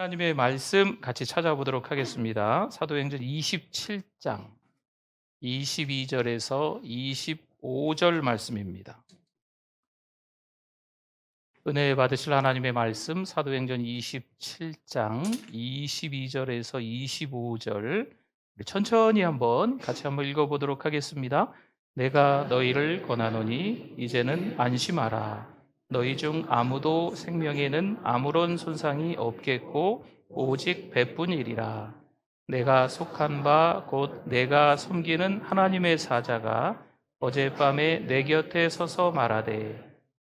하나님의 말씀 같이 찾아보도록 하겠습니다. 사도행전 27장 22절에서 25절 말씀입니다. 은혜 받으실 하나님의 말씀 사도행전 27장 22절에서 25절 천천히 같이 한번 읽어보도록 하겠습니다. 내가 너희를 권하노니 이제는 안심하라. 너희 중 아무도 생명에는 아무런 손상이 없겠고 오직 배뿐이리라. 내가 속한 바 곧 내가 섬기는 하나님의 사자가 어젯밤에 내 곁에 서서 말하되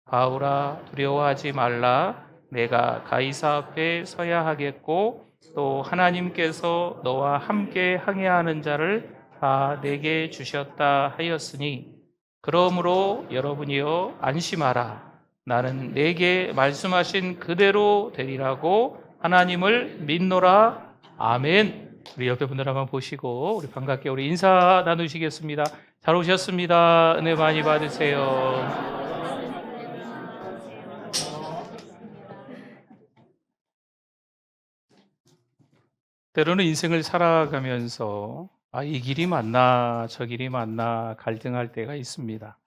바울아 두려워하지 말라. 내가 가이사 앞에 서야 하겠고 또 하나님께서 너와 함께 항해하는 자를 다 내게 주셨다 하였으니 그러므로 여러분이여 안심하라. 나는 내게 말씀하신 그대로 되리라고 하나님을 믿노라. 아멘. 우리 옆에 분들 한번 보시고 우리 반갑게 우리 인사 나누시겠습니다. 잘 오셨습니다. 은혜 많이 받으세요. 때로는 인생을 살아가면서 이 길이 맞나 저 길이 맞나 갈등할 때가 있습니다.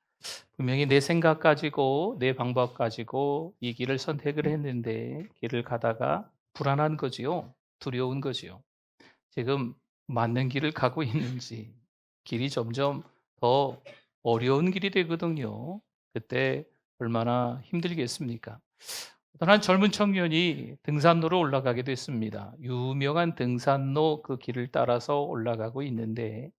분명히 내 생각 가지고 내 방법 가지고 이 길을 선택을 했는데 길을 가다가 불안한 거지요. 두려운 거지요. 지금 맞는 길을 가고 있는지 길이 점점 더 어려운 길이 되거든요. 그때 얼마나 힘들겠습니까? 어떤 한 젊은 청년이 등산로로 올라가게 됐습니다. 유명한 등산로 그 길을 따라서 올라가고 있는데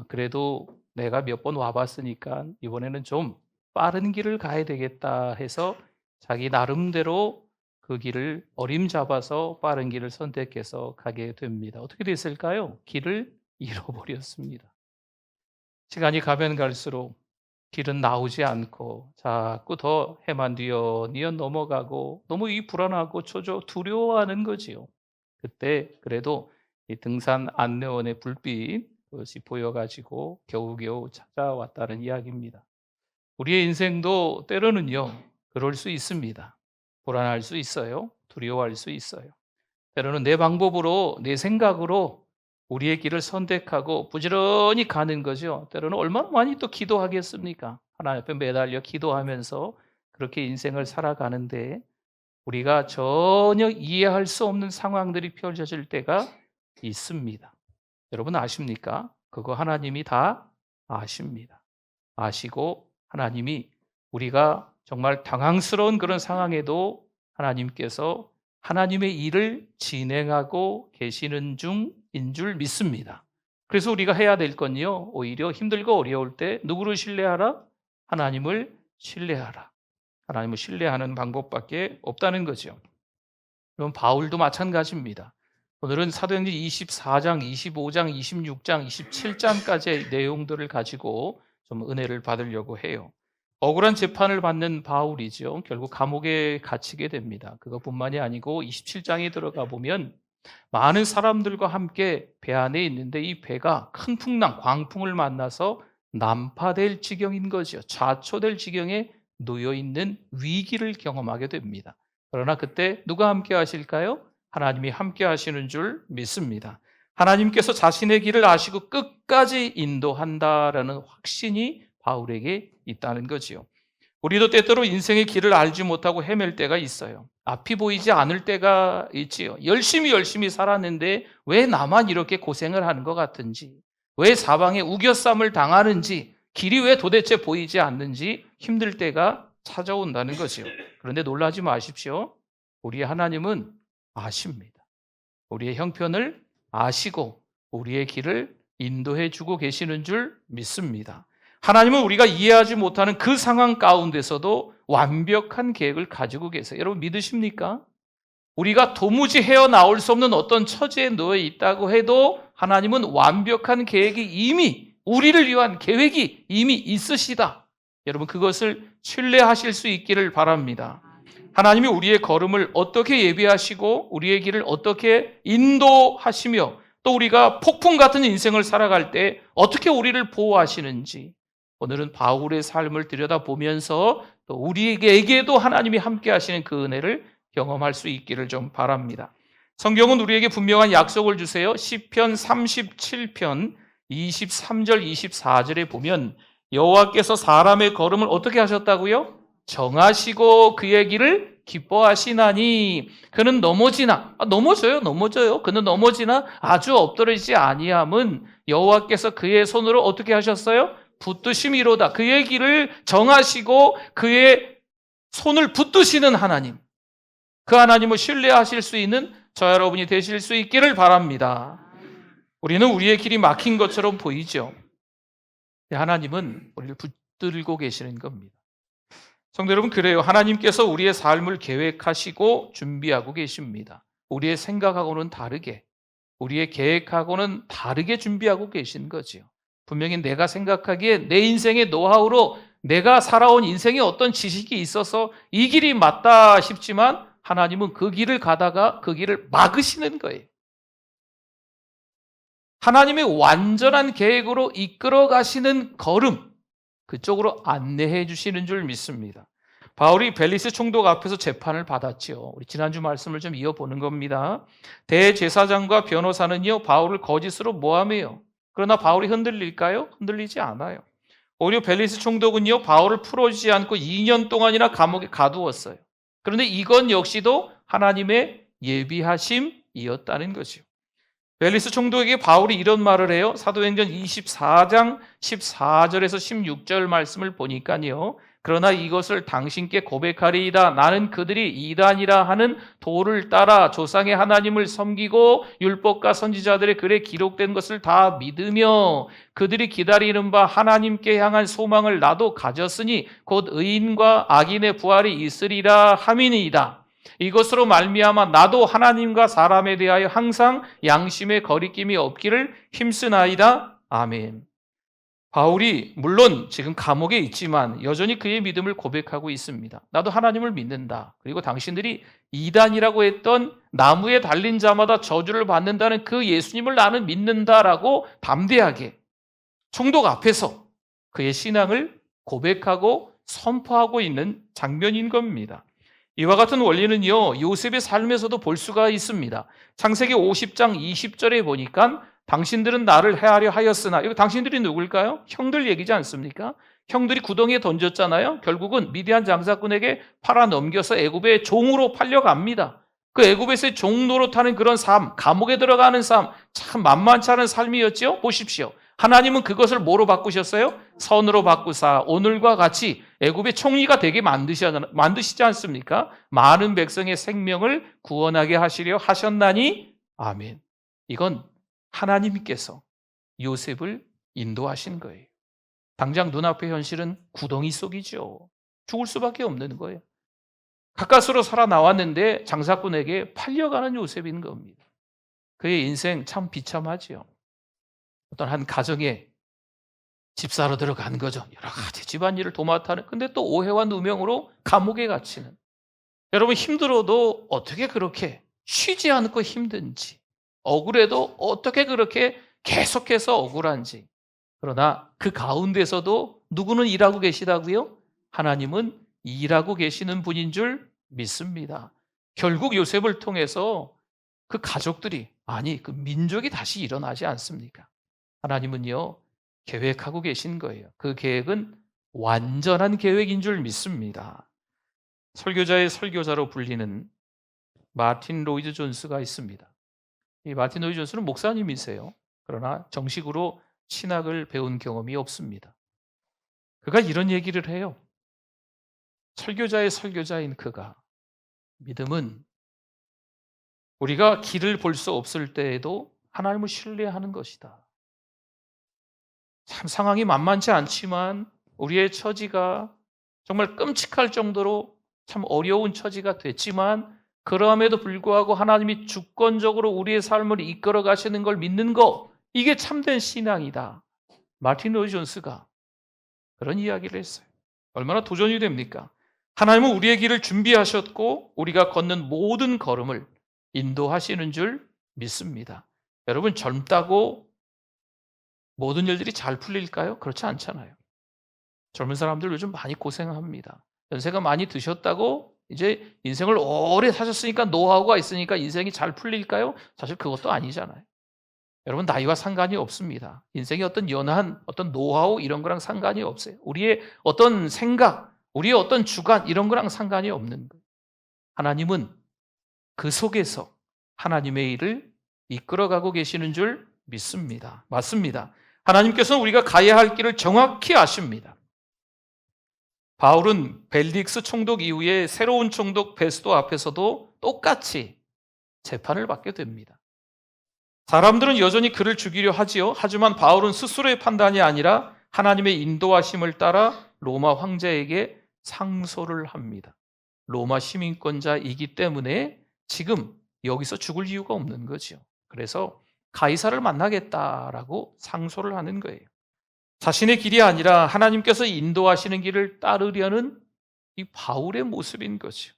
그래도 내가 몇 번 와봤으니까 이번에는 좀 빠른 길을 가야 되겠다 해서 자기 나름대로 그 길을 어림잡아서 빠른 길을 선택해서 가게 됩니다. 어떻게 됐을까요? 길을 잃어버렸습니다. 시간이 가면 갈수록 길은 나오지 않고 자꾸 더 해만 뒤어니어 넘어가고 너무 불안하고 두려워하는 거지요. 그때 그래도 이 등산 안내원의 불빛 그것이 보여가지고 겨우겨우 찾아왔다는 이야기입니다. 우리의 인생도 때로는요 그럴 수 있습니다. 불안할 수 있어요. 두려워할 수 있어요. 때로는 내 방법으로 내 생각으로 우리의 길을 선택하고 부지런히 가는 거죠. 때로는 얼마나 많이 또 기도하겠습니까? 하나님 앞에 매달려 기도하면서 그렇게 인생을 살아가는데 우리가 전혀 이해할 수 없는 상황들이 펼쳐질 때가 있습니다. 여러분 아십니까? 그거 하나님이 다 아십니다. 아시고 하나님이 우리가 정말 당황스러운 그런 상황에도 하나님께서 하나님의 일을 진행하고 계시는 중인 줄 믿습니다. 그래서 우리가 해야 될 건요, 오히려 힘들고 어려울 때 누구를 신뢰하라? 하나님을 신뢰하라. 하나님을 신뢰하는 방법밖에 없다는 거죠. 그럼 바울도 마찬가지입니다. 오늘은 사도행전 24장, 25장, 26장, 27장까지의 내용들을 가지고 좀 은혜를 받으려고 해요. 억울한 재판을 받는 바울이죠. 결국 감옥에 갇히게 됩니다. 그것뿐만이 아니고 27장에 들어가 보면 많은 사람들과 함께 배 안에 있는데 이 배가 큰 풍랑, 광풍을 만나서 난파될 지경인 거죠. 좌초될 지경에 놓여 있는 위기를 경험하게 됩니다. 그러나 그때 누가 함께 하실까요? 하나님이 함께 하시는 줄 믿습니다. 하나님께서 자신의 길을 아시고 끝까지 인도한다라는 확신이 바울에게 있다는 거지요. 우리도 때때로 인생의 길을 알지 못하고 헤맬 때가 있어요. 앞이 보이지 않을 때가 있지요. 열심히 살았는데 왜 나만 이렇게 고생을 하는 것 같은지, 왜 사방에 우겨쌈을 당하는지, 길이 왜 도대체 보이지 않는지 힘들 때가 찾아온다는 거지요. 그런데 놀라지 마십시오. 우리의 하나님은 아십니다. 우리의 형편을 아시고 우리의 길을 인도해 주고 계시는 줄 믿습니다. 하나님은 우리가 이해하지 못하는 그 상황 가운데서도 완벽한 계획을 가지고 계세요. 여러분 믿으십니까? 우리가 도무지 헤어나올 수 없는 어떤 처지에 놓여 있다고 해도 하나님은 완벽한 계획이 이미 우리를 위한 계획이 이미 있으시다. 여러분 그것을 신뢰하실 수 있기를 바랍니다. 하나님이 우리의 걸음을 어떻게 예비하시고 우리의 길을 어떻게 인도하시며 또 우리가 폭풍 같은 인생을 살아갈 때 어떻게 우리를 보호하시는지 오늘은 바울의 삶을 들여다보면서 또 우리에게도 하나님이 함께 하시는 그 은혜를 경험할 수 있기를 좀 바랍니다. 성경은 우리에게 분명한 약속을 주세요. 시편 37편 23절 24절에 보면 여호와께서 사람의 걸음을 어떻게 하셨다고요? 정하시고 그의 길을 기뻐하시나니 그는 넘어져요. 그는 넘어지나 아주 엎드러지지 아니함은 여호와께서 그의 손으로 어떻게 하셨어요? 붙드심이로다. 그의 길을 정하시고 그의 손을 붙드시는 하나님. 그 하나님을 신뢰하실 수 있는 저 여러분이 되실 수 있기를 바랍니다. 우리는 우리의 길이 막힌 것처럼 보이죠. 하나님은 우리를 붙들고 계시는 겁니다. 성도 여러분, 그래요. 하나님께서 우리의 삶을 계획하시고 준비하고 계십니다. 우리의 생각하고는 다르게, 우리의 계획하고는 다르게 준비하고 계신 거죠. 분명히 내가 생각하기에 내 인생의 노하우로 내가 살아온 인생에 어떤 지식이 있어서 이 길이 맞다 싶지만 하나님은 그 길을 가다가 그 길을 막으시는 거예요. 하나님의 완전한 계획으로 이끌어 가시는 걸음, 그쪽으로 안내해 주시는 줄 믿습니다. 바울이 벨리스 총독 앞에서 재판을 받았지요. 우리 지난주 말씀을 좀 이어보는 겁니다. 대제사장과 변호사는요, 바울을 거짓으로 모함해요. 그러나 바울이 흔들릴까요? 흔들리지 않아요. 오히려 벨리스 총독은요, 바울을 풀어주지 않고 2년 동안이나 감옥에 가두었어요. 그런데 이건 역시도 하나님의 예비하심이었다는 거죠. 벨리스 총독에게 바울이 이런 말을 해요. 사도행전 24장 14절에서 16절 말씀을 보니까요. 그러나 이것을 당신께 고백하리이다. 나는 그들이 이단이라 하는 도를 따라 조상의 하나님을 섬기고 율법과 선지자들의 글에 기록된 것을 다 믿으며 그들이 기다리는 바 하나님께 향한 소망을 나도 가졌으니 곧 의인과 악인의 부활이 있으리라 함이니이다. 이것으로 말미암아 나도 하나님과 사람에 대하여 항상 양심의 거리낌이 없기를 힘쓰나이다. 아멘. 바울이 물론 지금 감옥에 있지만 여전히 그의 믿음을 고백하고 있습니다. 나도 하나님을 믿는다. 그리고 당신들이 이단이라고 했던 나무에 달린 자마다 저주를 받는다는 그 예수님을 나는 믿는다라고 담대하게 총독 앞에서 그의 신앙을 고백하고 선포하고 있는 장면인 겁니다. 이와 같은 원리는요, 요셉의 삶에서도 볼 수가 있습니다. 창세기 50장 20절에 보니까 당신들은 나를 해하려 하였으나, 이거 당신들이 누굴까요? 형들 얘기지 않습니까? 형들이 구덩이에 던졌잖아요. 결국은 미디안 장사꾼에게 팔아 넘겨서 애굽의 종으로 팔려갑니다. 그 애굽에서의 종 노릇하는 그런 삶, 감옥에 들어가는 삶, 참 만만치 않은 삶이었죠. 보십시오. 하나님은 그것을 뭐로 바꾸셨어요? 선으로 바꾸사 오늘과 같이 애굽의 총리가 되게 만드시지 않습니까? 많은 백성의 생명을 구원하게 하시려 하셨나니 아멘. 이건 하나님께서 요셉을 인도하신 거예요. 당장 눈앞의 현실은 구덩이 속이죠. 죽을 수밖에 없는 거예요. 가까스로 살아나왔는데 장사꾼에게 팔려가는 요셉인 겁니다. 그의 인생 참 비참하지요. 어떤 한 가정에 집사로 들어간 거죠. 여러 가지 집안일을 도맡아는. 근데 또 오해와 누명으로 감옥에 갇히는. 여러분 힘들어도 어떻게 그렇게 쉬지 않고 힘든지, 억울해도 어떻게 그렇게 계속해서 억울한지. 그러나 그 가운데서도 누구는 일하고 계시다고요? 하나님은 일하고 계시는 분인 줄 믿습니다. 결국 요셉을 통해서 그 가족들이, 아니 그 민족이 다시 일어나지 않습니까? 하나님은요, 계획하고 계신 거예요. 그 계획은 완전한 계획인 줄 믿습니다. 설교자의 설교자로 불리는 마틴 로이드 존스가 있습니다. 이 마틴 로이드 존스는 목사님이세요. 그러나 정식으로 신학을 배운 경험이 없습니다. 그가 이런 얘기를 해요. 설교자의 설교자인 그가, 믿음은 우리가 길을 볼 수 없을 때에도 하나님을 신뢰하는 것이다. 참 상황이 만만치 않지만 우리의 처지가 정말 끔찍할 정도로 참 어려운 처지가 됐지만 그럼에도 불구하고 하나님이 주권적으로 우리의 삶을 이끌어 가시는 걸 믿는 거, 이게 참된 신앙이다. 마틴 로이드 존스가 그런 이야기를 했어요. 얼마나 도전이 됩니까? 하나님은 우리의 길을 준비하셨고 우리가 걷는 모든 걸음을 인도하시는 줄 믿습니다. 여러분 젊다고 모든 일들이 잘 풀릴까요? 그렇지 않잖아요. 젊은 사람들 요즘 많이 고생합니다. 연세가 많이 드셨다고 이제 인생을 오래 사셨으니까 노하우가 있으니까 인생이 잘 풀릴까요? 사실 그것도 아니잖아요. 여러분 나이와 상관이 없습니다. 인생의 어떤 연한 어떤 노하우 이런 거랑 상관이 없어요. 우리의 어떤 생각, 우리의 어떤 주관 이런 거랑 상관이 없는 거예요. 하나님은 그 속에서 하나님의 일을 이끌어가고 계시는 줄 믿습니다. 맞습니다. 하나님께서는 우리가 가야 할 길을 정확히 아십니다. 바울은 벨릭스 총독 이후에 새로운 총독 베스도 앞에서도 똑같이 재판을 받게 됩니다. 사람들은 여전히 그를 죽이려 하지요. 하지만 바울은 스스로의 판단이 아니라 하나님의 인도하심을 따라 로마 황제에게 상소를 합니다. 로마 시민권자이기 때문에 지금 여기서 죽을 이유가 없는 거죠. 그래서 가이사를 만나겠다라고 상소를 하는 거예요. 자신의 길이 아니라 하나님께서 인도하시는 길을 따르려는 이 바울의 모습인 거죠.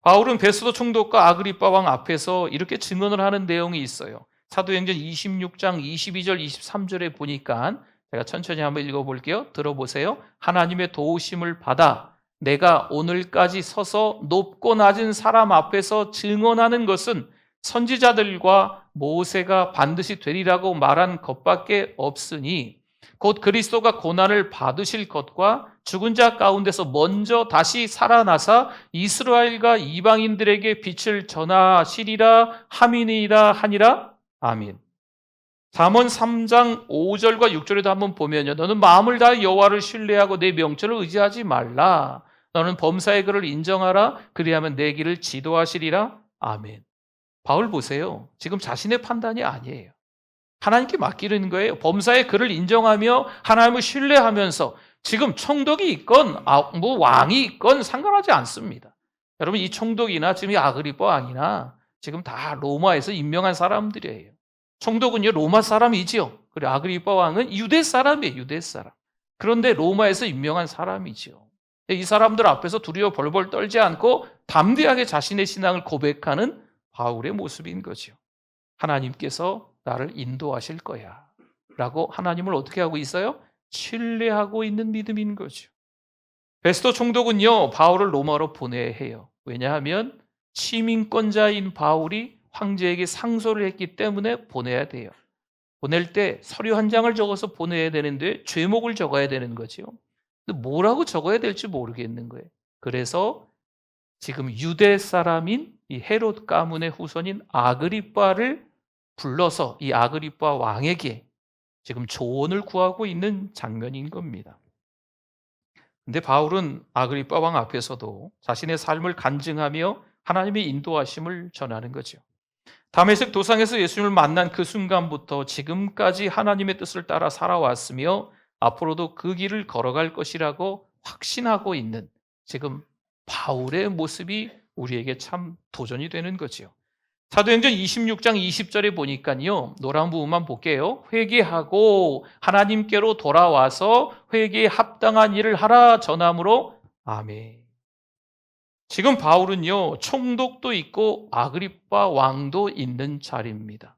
바울은 베스도 총독과 아그리빠 왕 앞에서 이렇게 증언을 하는 내용이 있어요. 사도행전 26장 22절 23절에 보니까 제가 천천히 한번 읽어볼게요. 들어보세요. 하나님의 도우심을 받아 내가 오늘까지 서서 높고 낮은 사람 앞에서 증언하는 것은 선지자들과 모세가 반드시 되리라고 말한 것밖에 없으니 곧 그리스도가 고난을 받으실 것과 죽은 자 가운데서 먼저 다시 살아나사 이스라엘과 이방인들에게 빛을 전하시리라 함이니이다 하니라. 아멘. 잠언 3장 5절과 6절에도 한번 보면요. 너는 마음을 다해 여호와를 신뢰하고 내 명철을 의지하지 말라. 너는 범사의 글을 인정하라. 그리하면 내 길을 지도하시리라. 아멘. 바울 보세요. 지금 자신의 판단이 아니에요. 하나님께 맡기는 거예요. 범사의 글을 인정하며 하나님을 신뢰하면서 지금 총독이 있건 뭐 왕이 있건 상관하지 않습니다. 여러분 이 총독이나 지금 이 아그리빠 왕이나 지금 다 로마에서 임명한 사람들이에요. 총독은요 로마 사람이지요. 그리고 아그리빠 왕은 유대 사람이에요. 유대 사람. 그런데 로마에서 임명한 사람이지요. 이 사람들 앞에서 두려워 벌벌 떨지 않고 담대하게 자신의 신앙을 고백하는 바울의 모습인 거죠. 하나님께서 나를 인도하실 거야 라고 하나님을 어떻게 하고 있어요? 신뢰하고 있는 믿음인 거죠. 베스도 총독은요 바울을 로마로 보내야 해요. 왜냐하면 시민권자인 바울이 황제에게 상소를 했기 때문에 보내야 돼요. 보낼 때 서류 한 장을 적어서 보내야 되는데 죄목을 적어야 되는 거죠. 근데 뭐라고 적어야 될지 모르겠는 거예요. 그래서 지금 유대 사람인 이 헤롯 가문의 후손인 아그리빠를 불러서 이 아그리빠 왕에게 지금 조언을 구하고 있는 장면인 겁니다. 근데 바울은 아그리빠 왕 앞에서도 자신의 삶을 간증하며 하나님의 인도하심을 전하는 거죠. 다메섹 도상에서 예수님을 만난 그 순간부터 지금까지 하나님의 뜻을 따라 살아왔으며 앞으로도 그 길을 걸어갈 것이라고 확신하고 있는 지금 바울의 모습이 우리에게 참 도전이 되는 거지요. 사도행전 26장 20절에 보니까요. 노란 부분만 볼게요. 회개하고 하나님께로 돌아와서 회개에 합당한 일을 하라 전함으로 아멘. 지금 바울은요. 총독도 있고 아그리빠 왕도 있는 자리입니다.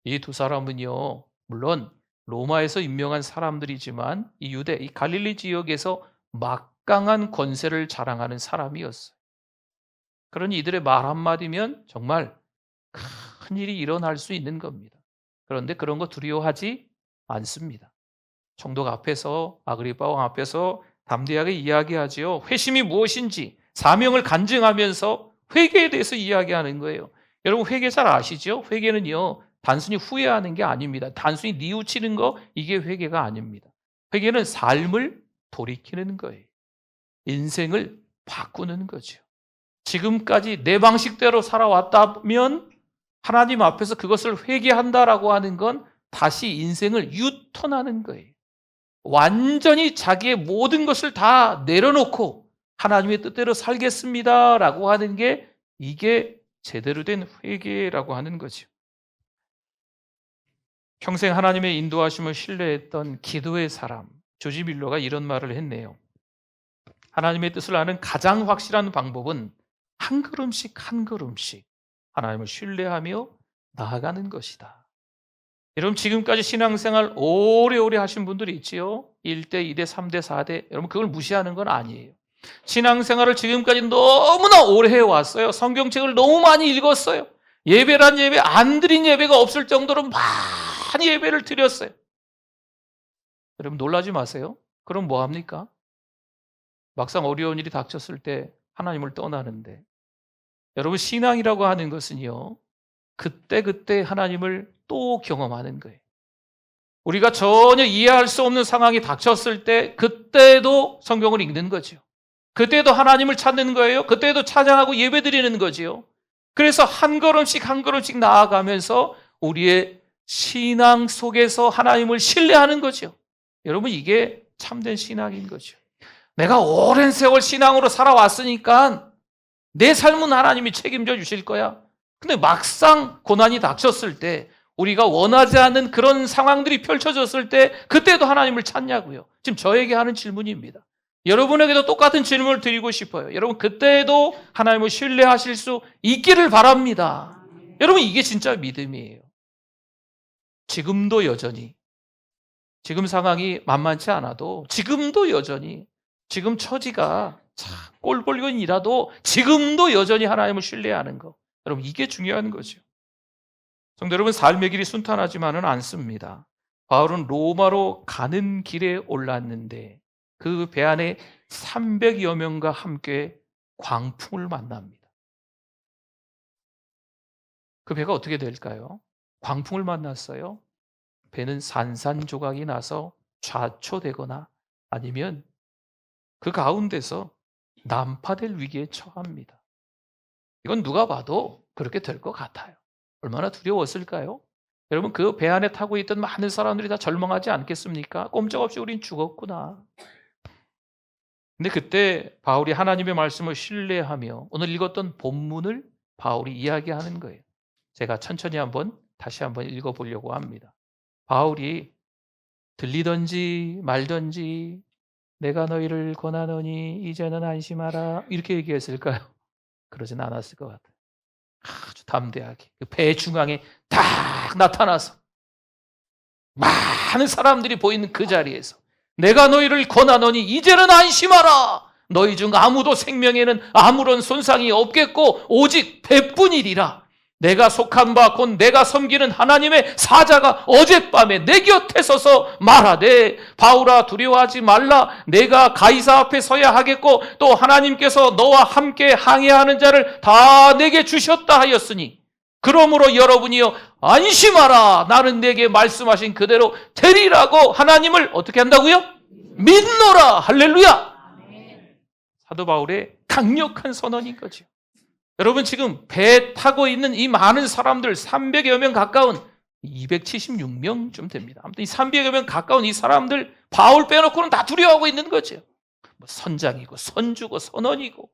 이 두 사람은요. 물론 로마에서 임명한 사람들이지만 이 유대, 이 갈릴리 지역에서 막강한 권세를 자랑하는 사람이었어요. 그러니 이들의 말 한마디면 정말 큰 일이 일어날 수 있는 겁니다. 그런데 그런 거 두려워하지 않습니다. 총독 앞에서 아그리빠 왕 앞에서 담대하게 이야기하지요. 회심이 무엇인지 사명을 간증하면서 회개에 대해서 이야기하는 거예요. 여러분 회개 잘 아시죠? 회개는요. 단순히 후회하는 게 아닙니다. 단순히 뉘우치는 거 이게 회개가 아닙니다. 회개는 삶을 돌이키는 거예요. 인생을 바꾸는 거죠. 지금까지 내 방식대로 살아왔다면 하나님 앞에서 그것을 회개한다라고 하는 건 다시 인생을 유턴하는 거예요. 완전히 자기의 모든 것을 다 내려놓고 하나님의 뜻대로 살겠습니다라고 하는 게 이게 제대로 된 회개라고 하는 거죠. 평생 하나님의 인도하심을 신뢰했던 기도의 사람 조지 밀러가 이런 말을 했네요. 하나님의 뜻을 아는 가장 확실한 방법은 한 걸음씩 한 걸음씩 하나님을 신뢰하며 나아가는 것이다. 여러분 지금까지 신앙생활 오래오래 하신 분들이 있지요. 1대, 2대, 3대, 4대. 여러분 그걸 무시하는 건 아니에요. 신앙생활을 지금까지 너무나 오래 해왔어요. 성경책을 너무 많이 읽었어요. 예배란 예배, 안 드린 예배가 없을 정도로 많이 예배를 드렸어요. 여러분 놀라지 마세요. 그럼 뭐 합니까? 막상 어려운 일이 닥쳤을 때 하나님을 떠나는데, 여러분 신앙이라고 하는 것은요, 그때 하나님을 또 경험하는 거예요. 우리가 전혀 이해할 수 없는 상황이 닥쳤을 때 그때도 성경을 읽는 거죠. 그때도 하나님을 찾는 거예요. 그때도 찬양하고 예배드리는 거지요. 그래서 한 걸음씩 나아가면서 우리의 신앙 속에서 하나님을 신뢰하는 거죠. 여러분 이게 참된 신앙인 거죠. 내가 오랜 세월 신앙으로 살아왔으니까 내 삶은 하나님이 책임져 주실 거야. 근데 막상 고난이 닥쳤을 때, 우리가 원하지 않는 그런 상황들이 펼쳐졌을 때 그때도 하나님을 찾냐고요. 지금 저에게 하는 질문입니다. 여러분에게도 똑같은 질문을 드리고 싶어요. 여러분 그때도 하나님을 신뢰하실 수 있기를 바랍니다. 여러분 이게 진짜 믿음이에요. 지금도 여전히, 지금 상황이 만만치 않아도 지금도 여전히, 지금 처지가 꼴볼견이라도 지금도 여전히 하나님을 신뢰하는 것, 여러분 이게 중요한 거죠. 성도 여러분, 삶의 길이 순탄하지만은 않습니다. 바울은 로마로 가는 길에 올랐는데 그 배 안에 300여 명과 함께 광풍을 만납니다. 그 배가 어떻게 될까요? 광풍을 만났어요. 배는 산산조각이 나서 좌초되거나 아니면 그 가운데서 난파될 위기에 처합니다. 이건 누가 봐도 그렇게 될 것 같아요. 얼마나 두려웠을까요? 여러분 그 배 안에 타고 있던 많은 사람들이 다 절망하지 않겠습니까? 꼼짝없이 우린 죽었구나. 근데 그때 바울이 하나님의 말씀을 신뢰하며 오늘 읽었던 본문을 바울이 이야기하는 거예요. 제가 천천히 다시 한번 읽어보려고 합니다. 바울이 들리든지 말든지 내가 너희를 권하노니 이제는 안심하라 이렇게 얘기했을까요? 그러진 않았을 것 같아요. 아주 담대하게 그 배 중앙에 딱 나타나서 많은 사람들이 보이는 그 자리에서 내가 너희를 권하노니 이제는 안심하라. 너희 중 아무도 생명에는 아무런 손상이 없겠고 오직 배뿐이리라. 내가 속한 바 곧 내가 섬기는 하나님의 사자가 어젯밤에 내 곁에 서서 말하되 바울아 두려워하지 말라. 내가 가이사 앞에 서야 하겠고 또 하나님께서 너와 함께 항해하는 자를 다 내게 주셨다 하였으니 그러므로 여러분이여 안심하라. 나는 내게 말씀하신 그대로 되리라고 하나님을 어떻게 한다고요? 믿노라. 할렐루야. 사도 바울의 강력한 선언인 거죠. 여러분 지금 배 타고 있는 이 많은 사람들 300여 명 가까운 276명쯤 됩니다. 아무튼 이 300여 명 가까운 이 사람들 바울 빼놓고는 다 두려워하고 있는 거죠. 뭐 선장이고 선주고 선원이고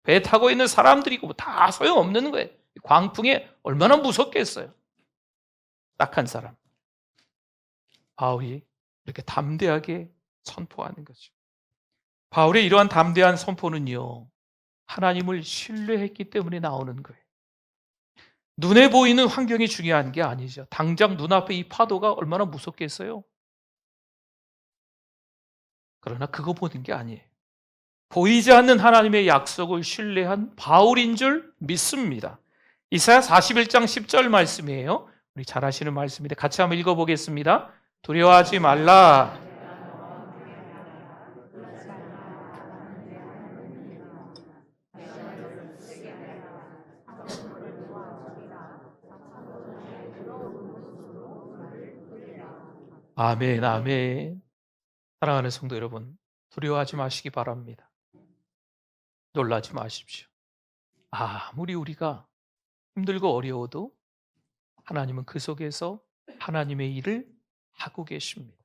배 타고 있는 사람들이고 다 소용없는 거예요. 광풍에 얼마나 무섭겠어요. 딱한 사람. 바울이 이렇게 담대하게 선포하는 거죠. 바울의 이러한 담대한 선포는요, 하나님을 신뢰했기 때문에 나오는 거예요. 눈에 보이는 환경이 중요한 게 아니죠. 당장 눈앞에 이 파도가 얼마나 무섭겠어요? 그러나 그거 보는 게 아니에요. 보이지 않는 하나님의 약속을 신뢰한 바울인 줄 믿습니다. 이사야 41장 10절 말씀이에요. 우리 잘 아시는 말씀인데 같이 한번 읽어보겠습니다. 두려워하지 말라. 아멘, 아멘. 사랑하는 성도 여러분, 두려워하지 마시기 바랍니다. 놀라지 마십시오. 아무리 우리가 힘들고 어려워도 하나님은 그 속에서 하나님의 일을 하고 계십니다.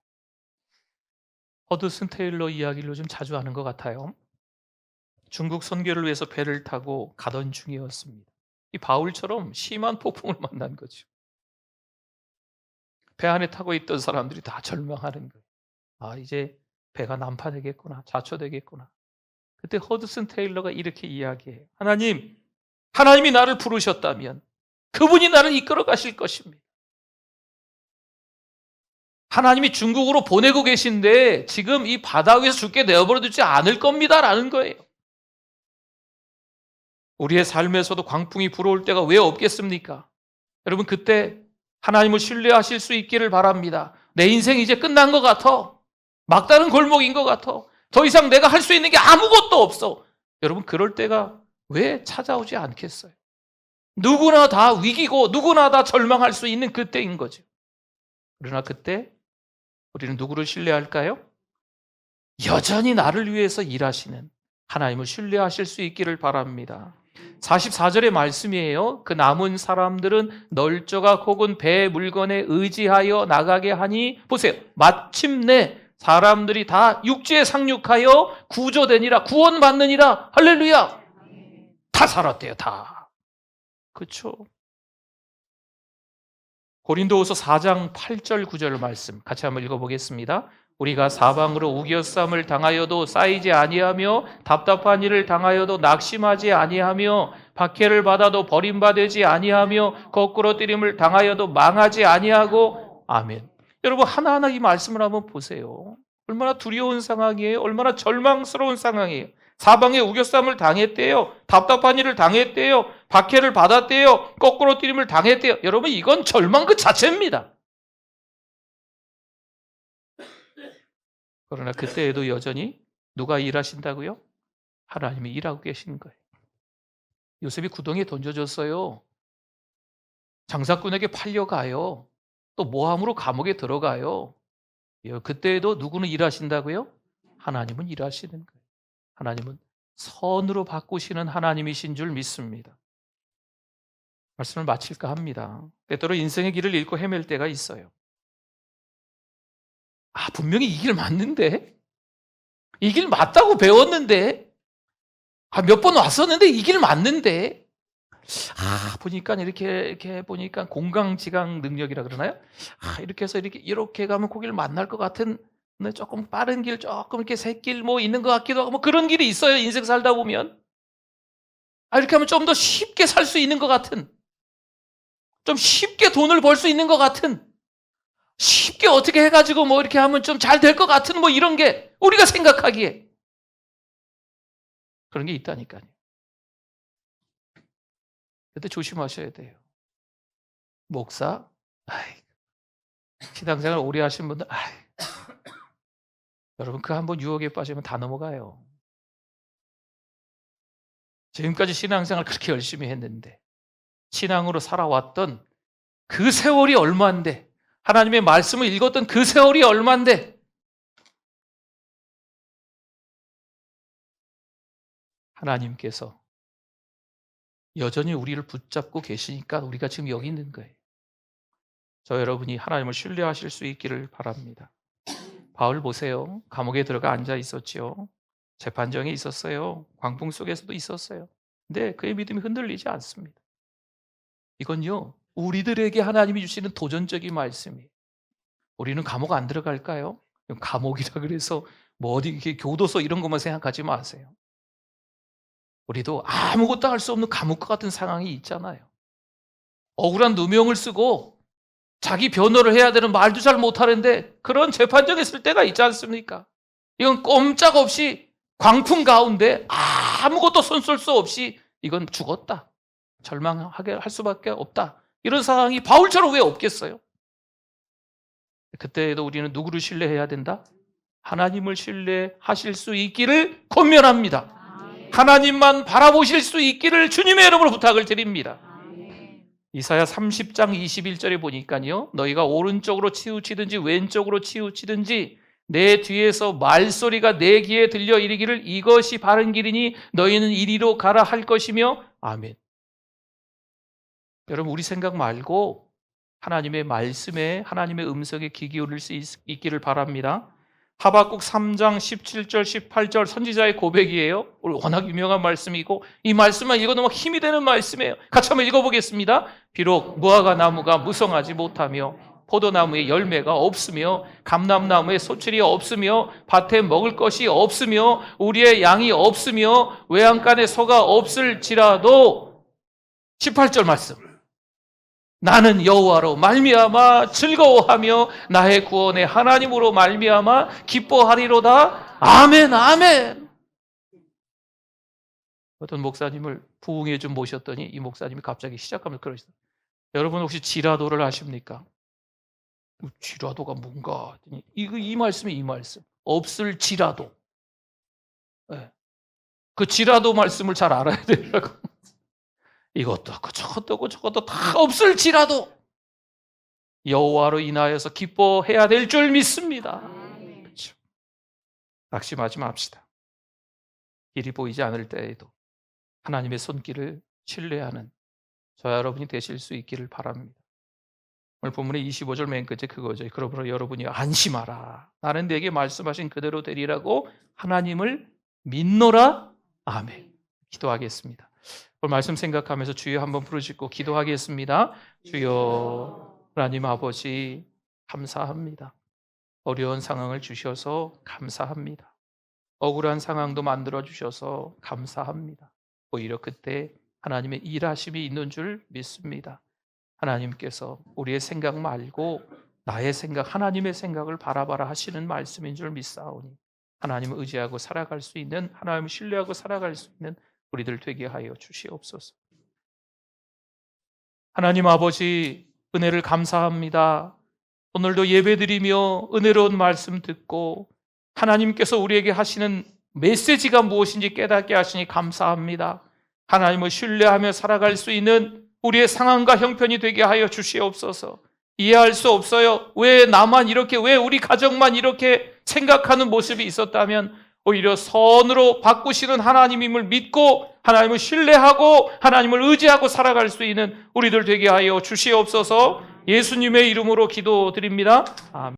허드슨 테일러 이야기를 좀 자주 하는 것 같아요. 중국 선교를 위해서 배를 타고 가던 중이었습니다. 이 바울처럼 심한 폭풍을 만난 거죠. 배 안에 타고 있던 사람들이 다 절망하는 거예요. 아, 이제 배가 난파되겠구나, 좌초되겠구나. 그때 허드슨 테일러가 이렇게 이야기해요. 하나님이 나를 부르셨다면 그분이 나를 이끌어 가실 것입니다. 하나님이 중국으로 보내고 계신데 지금 이 바다 위에서 죽게 내어버려 두지 않을 겁니다라는 거예요. 우리의 삶에서도 광풍이 불어올 때가 왜 없겠습니까? 여러분, 그때 하나님을 신뢰하실 수 있기를 바랍니다. 내 인생 이제 끝난 것 같아. 막다른 골목인 것 같아. 더 이상 내가 할 수 있는 게 아무것도 없어. 여러분, 그럴 때가 왜 찾아오지 않겠어요? 누구나 다 위기고 누구나 다 절망할 수 있는 그때인 거죠. 그러나 그때 우리는 누구를 신뢰할까요? 여전히 나를 위해서 일하시는 하나님을 신뢰하실 수 있기를 바랍니다. 44절의 말씀이에요. 그 남은 사람들은 널저각 혹은 배 물건에 의지하여 나가게 하니, 보세요, 마침내 사람들이 다 육지에 상륙하여 구조되니라, 구원받느니라. 할렐루야. 다 살았대요, 다. 그렇죠? 고린도후서 4장 8절 9절 말씀 같이 한번 읽어보겠습니다. 우리가 사방으로 우겨쌈을 당하여도 쌓이지 아니하며 답답한 일을 당하여도 낙심하지 아니하며 박해를 받아도 버림받지 아니하며 거꾸로 뜨림을 당하여도 망하지 아니하고. 아멘. 여러분, 하나하나 이 말씀을 한번 보세요. 얼마나 두려운 상황이에요. 얼마나 절망스러운 상황이에요. 사방에 우겨쌈을 당했대요. 답답한 일을 당했대요. 박해를 받았대요. 거꾸로 뜨림을 당했대요. 여러분, 이건 절망 그 자체입니다. 그러나 그때에도 여전히 누가 일하신다고요? 하나님이 일하고 계신 거예요. 요셉이 구덩이에 던져졌어요. 장사꾼에게 팔려가요. 또 모함으로 감옥에 들어가요. 그때에도 누구는 일하신다고요? 하나님은 일하시는 거예요. 하나님은 선으로 바꾸시는 하나님이신 줄 믿습니다. 말씀을 마칠까 합니다. 때때로 인생의 길을 잃고 헤맬 때가 있어요. 분명히 이 길 맞는데? 이 길 맞다고 배웠는데? 몇 번 왔었는데 이 길 맞는데? 보니까 이렇게 보니까 공강지강 능력이라 그러나요? 이렇게 해서 이렇게 가면 그 길 만날 것 같은, 조금 빠른 길, 조금 이렇게 샛길 있는 것 같기도 하고, 그런 길이 있어요, 인생 살다 보면. 이렇게 하면 좀 더 쉽게 살 수 있는 것 같은, 좀 쉽게 돈을 벌 수 있는 것 같은, 쉽게 어떻게 해가지고 이렇게 하면 좀 잘 될 것 같은 이런 게 우리가 생각하기에 그런 게 있다니까요. 그때 조심하셔야 돼요. 목사, 신앙생활 오래 하신 분들, 여러분, 그 한번 유혹에 빠지면 다 넘어가요. 지금까지 신앙생활 그렇게 열심히 했는데, 신앙으로 살아왔던 그 세월이 얼마인데, 하나님의 말씀을 읽었던 그 세월이 얼마인데, 하나님께서 여전히 우리를 붙잡고 계시니까 우리가 지금 여기 있는 거예요. 저 여러분이 하나님을 신뢰하실 수 있기를 바랍니다. 바울 보세요. 감옥에 들어가 앉아 있었지요. 재판정에 있었어요. 광풍 속에서도 있었어요. 근데 그의 믿음이 흔들리지 않습니다. 이건요, 우리들에게 하나님이 주시는 도전적인 말씀이에요. 우리는 감옥 안 들어갈까요? 감옥이라 그래서 어디 이렇게 교도소 이런 것만 생각하지 마세요. 우리도 아무것도 할 수 없는 감옥과 같은 상황이 있잖아요. 억울한 누명을 쓰고 자기 변호를 해야 되는, 말도 잘 못하는데 그런 재판정에 있을 때가 있지 않습니까? 이건 꼼짝없이 광풍 가운데 아무것도 손쓸 수 없이 이건 죽었다, 절망하게 할 수밖에 없다, 이런 상황이 바울처럼 왜 없겠어요? 그때에도 우리는 누구를 신뢰해야 된다? 하나님을 신뢰하실 수 있기를 권면합니다. 하나님만 바라보실 수 있기를 주님의 이름으로 부탁을 드립니다. 이사야 30장 21절에 보니까요, 너희가 오른쪽으로 치우치든지 왼쪽으로 치우치든지 내 뒤에서 말소리가 내 귀에 들려 이르기를 이것이 바른 길이니 너희는 이리로 가라 할 것이며. 아멘. 여러분, 우리 생각 말고 하나님의 말씀에, 하나님의 음성에 귀 기울일 수 있기를 바랍니다. 하박국 3장 17절 18절 선지자의 고백이에요. 워낙 유명한 말씀이고 이 말씀만 읽어도 막 힘이 되는 말씀이에요. 같이 한번 읽어보겠습니다. 비록 무화과 나무가 무성하지 못하며 포도나무에 열매가 없으며 감람나무에 소출이 없으며 밭에 먹을 것이 없으며 우리의 양이 없으며 외양간에 소가 없을지라도. 18절 말씀, 나는 여호와로 말미암아 즐거워하며 나의 구원의 하나님으로 말미암아 기뻐하리로다. 아멘, 아멘. 어떤 목사님을 부흥회 좀 모셨더니 이 목사님이 갑자기 시작하면서 그러시더라고요. 여러분 혹시 지라도를 아십니까? 지라도가 뭔가 했더니 이 말씀이 이 말씀. 없을 지라도. 네. 그 지라도 말씀을 잘 알아야 되더라고. 이것도 없고 저것도 없고 저것도 다 없을지라도 여호와로 인하여서 기뻐해야 될 줄 믿습니다. 그렇죠. 낙심하지 맙시다. 길이 보이지 않을 때에도 하나님의 손길을 신뢰하는 저와 여러분이 되실 수 있기를 바랍니다. 오늘 본문의 25절 맨 끝에 그거죠. 그러므로 여러분이 안심하라. 나는 내게 말씀하신 그대로 되리라고 하나님을 믿노라. 아멘. 기도하겠습니다. 오늘 말씀 생각하면서 주여 한번 부르짖고 기도하겠습니다. 주여 하나님 아버지 감사합니다. 어려운 상황을 주셔서 감사합니다. 억울한 상황도 만들어 주셔서 감사합니다. 오히려 그때 하나님의 일하심이 있는 줄 믿습니다. 하나님께서 우리의 생각 말고 나의 생각, 하나님의 생각을 바라봐라 하시는 말씀인 줄 믿사오니 하나님을 의지하고 살아갈 수 있는, 하나님을 신뢰하고 살아갈 수 있는 우리들 되게 하여 주시옵소서. 하나님 아버지 은혜를 감사합니다. 오늘도 예배드리며 은혜로운 말씀 듣고 하나님께서 우리에게 하시는 메시지가 무엇인지 깨닫게 하시니 감사합니다. 하나님을 신뢰하며 살아갈 수 있는 우리의 상황과 형편이 되게 하여 주시옵소서. 이해할 수 없어요. 왜 나만 이렇게, 왜 우리 가정만 이렇게 생각하는 모습이 있었다면 오히려 선으로 바꾸시는 하나님임을 믿고 하나님을 신뢰하고 하나님을 의지하고 살아갈 수 있는 우리들 되게 하여 주시옵소서. 예수님의 이름으로 기도드립니다. 아멘.